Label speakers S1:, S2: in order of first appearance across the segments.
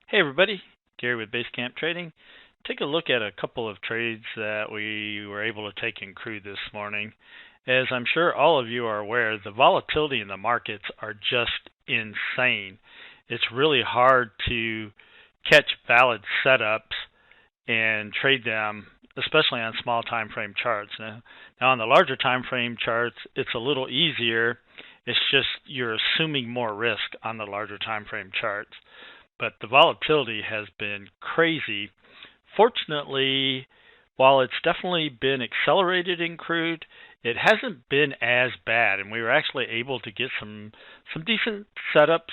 S1: Hey everybody, Gary with Basecamp Trading. Take a look at a couple of trades that we were able to take in crude this morning. As I'm sure all of you are aware, the volatility in the markets are just insane. It's really hard to catch valid setups and trade them, especially on small time frame charts. Now on the larger time frame charts, it's a little easier. It's just you're assuming more risk on the larger time frame charts. But the volatility has been crazy. Fortunately, while it's definitely been accelerated in crude, it hasn't been as bad, and we were actually able to get some decent setups,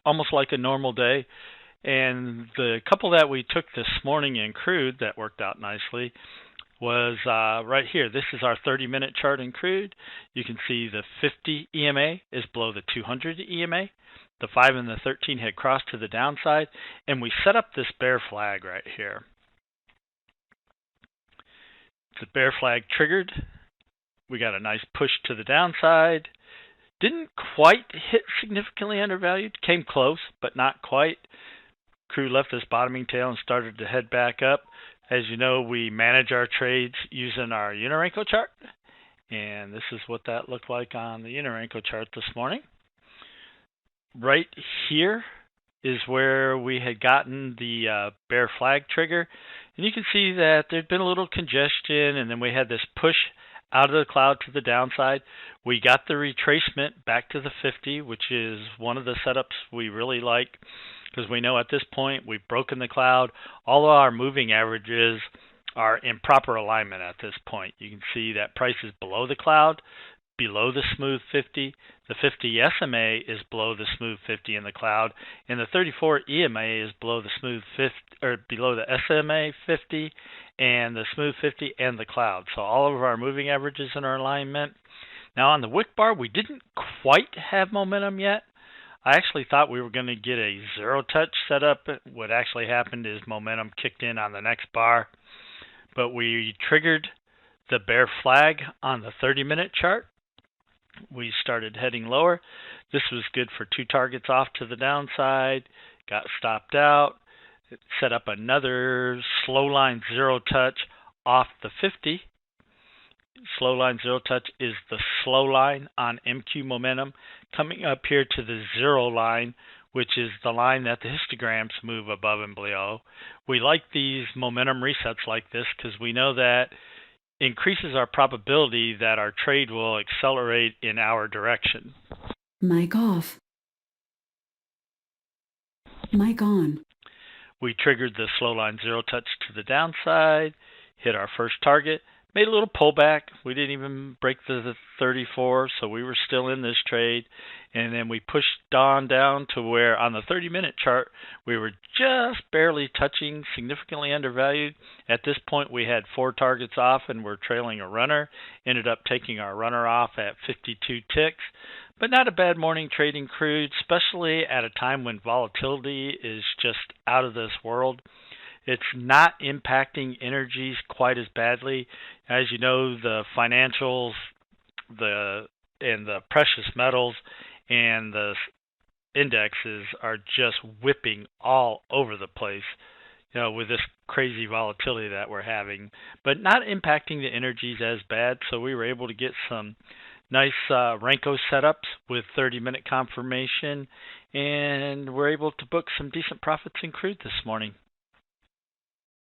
S1: almost like a normal day. And the couple that we took this morning in crude that worked out nicely was right here. This is our 30-minute chart in crude. You can see the 50 EMA is below the 200 EMA. The 5 and the 13 had crossed to the downside, and we set up this bear flag right here. The bear flag triggered. We got a nice push to the downside. Didn't quite hit significantly undervalued. Came close, but not quite. Crude left this bottoming tail and started to head back up. As you know, we manage our trades using our Unirenko chart, and this is what that looked like on the Unirenko chart this morning. Right here is where we had gotten the bear flag trigger, and you can see that there'd been a little congestion, and then we had this push out of the cloud to the downside. We got the retracement back to the 50, which is one of the setups we really like, because we know at this point we've broken the cloud. All of our moving averages are in proper alignment at this point. You can see that price is below the cloud, below the smooth 50. The 50 SMA is below the smooth 50 in the cloud, and the 34 EMA is below the smooth 50, or below the SMA 50 and the smooth 50 and the cloud. So all of our moving averages in our alignment. Now on the wick bar, we didn't quite have momentum yet. I actually thought we were going to get a zero touch setup. What actually happened is momentum kicked in on the next bar, but we triggered the bear flag on the 30-minute chart. We started heading lower. This was good for two targets off to the downside, got stopped out, set up another slow line zero touch off the 50. Slow line zero touch is the slow line on MQ momentum coming up here to the zero line, which is the line that the histograms move above and below. We like these momentum resets like this because we know that increases our probability that our trade will accelerate in our direction.
S2: Mic off. Mic on.
S1: We triggered the slow line zero touch to the downside, hit our first target, made a little pullback. We didn't even break the 34, so we were still in this trade. And then we pushed on down to where on the 30-minute chart, we were just barely touching significantly undervalued. At this point, we had 4 targets off and we're trailing a runner. Ended up taking our runner off at 52 ticks. But not a bad morning trading crude, especially at a time when volatility is just out of this world. It's not impacting energies quite as badly. As you know, the financials, and the precious metals and the indexes are just whipping all over the place, with this crazy volatility that we're having, but not impacting the energies as bad. So we were able to get some nice Renko setups with 30-minute confirmation, and we're able to book some decent profits in crude this morning.